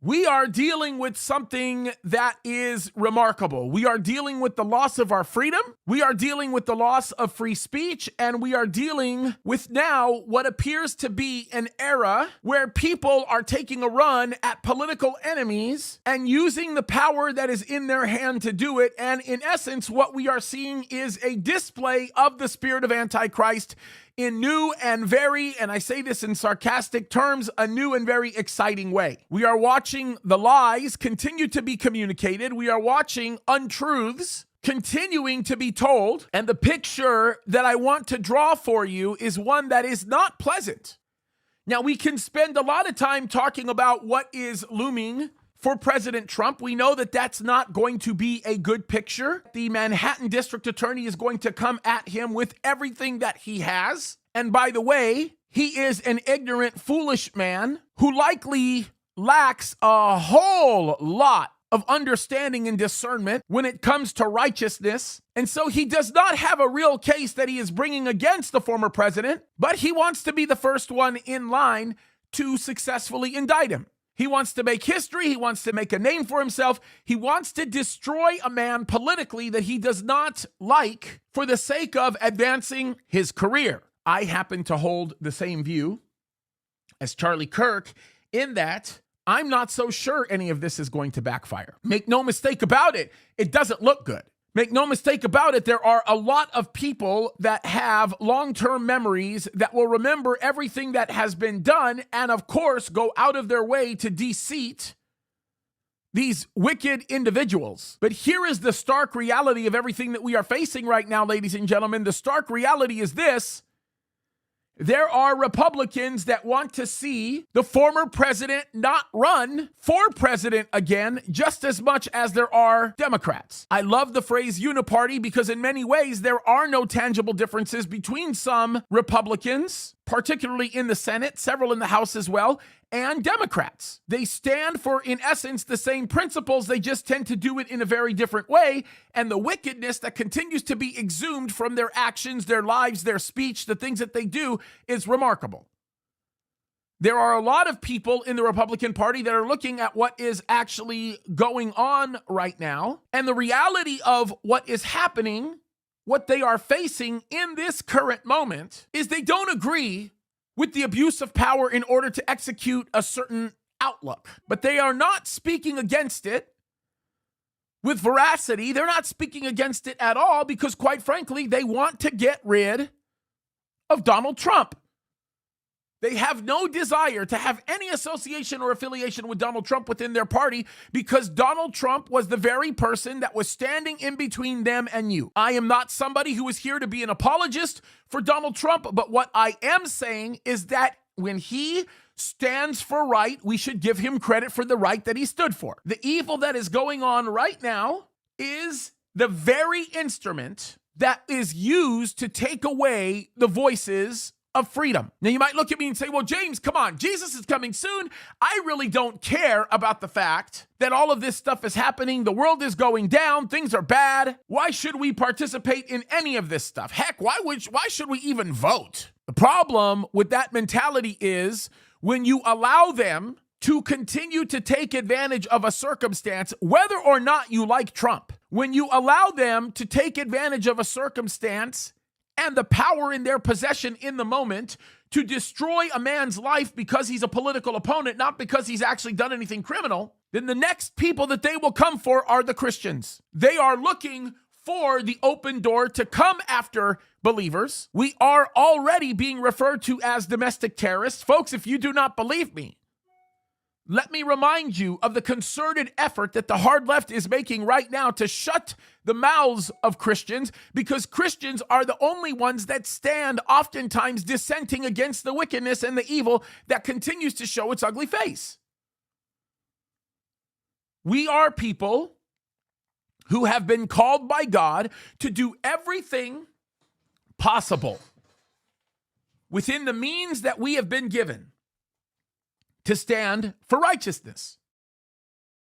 We are dealing with something that is remarkable. We are dealing with the loss of our freedom. We are dealing with the loss of free speech. And we are dealing with now what appears to be an era where people are taking a run at political enemies and using the power that is in their hand to do it. And in essence, what we are seeing is a display of the spirit of Antichrist in new and very, and I say this in sarcastic terms, a new and very exciting way. We are watching the lies continue to be communicated. We are watching untruths continuing to be told. And the picture that I want to draw for you is one that is not pleasant. Now, we can spend a lot of time talking about what is looming for President Trump. We know that that's not going to be a good picture. The Manhattan District Attorney is going to come at him with everything that he has. And by the way, he is an ignorant, foolish man who likely lacks a whole lot of understanding and discernment when it comes to righteousness. And so he does not have a real case that he is bringing against the former president, but he wants to be the first one in line to successfully indict him. He wants to make history. He wants to make a name for himself. He wants to destroy a man politically that he does not like for the sake of advancing his career. I happen to hold the same view as Charlie Kirk in that I'm not so sure any of this is going to backfire. Make no mistake about it, it doesn't look good. Make no mistake about it, there are a lot of people that have long-term memories that will remember everything that has been done and, of course, go out of their way to deceit these wicked individuals. But here is the stark reality of everything that we are facing right now, ladies and gentlemen. The stark reality is this. There are Republicans that want to see the former president not run for president again just as much as there are Democrats. I love the phrase uniparty because in many ways there are no tangible differences between some Republicans, particularly in the Senate, several in the House as well, and Democrats. They stand for, in essence, the same principles. They just tend to do it in a very different way. And the wickedness that continues to be exhumed from their actions, their lives, their speech, the things that they do is remarkable. There are a lot of people in the Republican Party that are looking at what is actually going on right now. And the reality of what is happening, what they are facing in this current moment, is they don't agree with the abuse of power in order to execute a certain outlook. But they are not speaking against it with veracity. They're not speaking against it at all because, quite frankly, they want to get rid of Donald Trump. They have no desire to have any association or affiliation with Donald Trump within their party because Donald Trump was the very person that was standing in between them and you. I am not somebody who is here to be an apologist for Donald Trump, but what I am saying is that when he stands for right, we should give him credit for the right that he stood for. The evil that is going on right now is the very instrument that is used to take away the voices of freedom. Now, you might look at me and say, well, James, come on, Jesus is coming soon. I really don't care about the fact that all of this stuff is happening. The world is going down. Things are bad. Why should we participate in any of this stuff? Heck, why should we even vote? The problem with that mentality is when you allow them to continue to take advantage of a circumstance, whether or not you like Trump, when you allow them to take advantage of a circumstance and the power in their possession in the moment to destroy a man's life because he's a political opponent, not because he's actually done anything criminal, then the next people that they will come for are the Christians. They are looking for the open door to come after believers. We are already being referred to as domestic terrorists. Folks, if you do not believe me, let me remind you of the concerted effort that the hard left is making right now to shut the mouths of Christians because Christians are the only ones that stand oftentimes dissenting against the wickedness and the evil that continues to show its ugly face. We are people who have been called by God to do everything possible within the means that we have been given to stand for righteousness.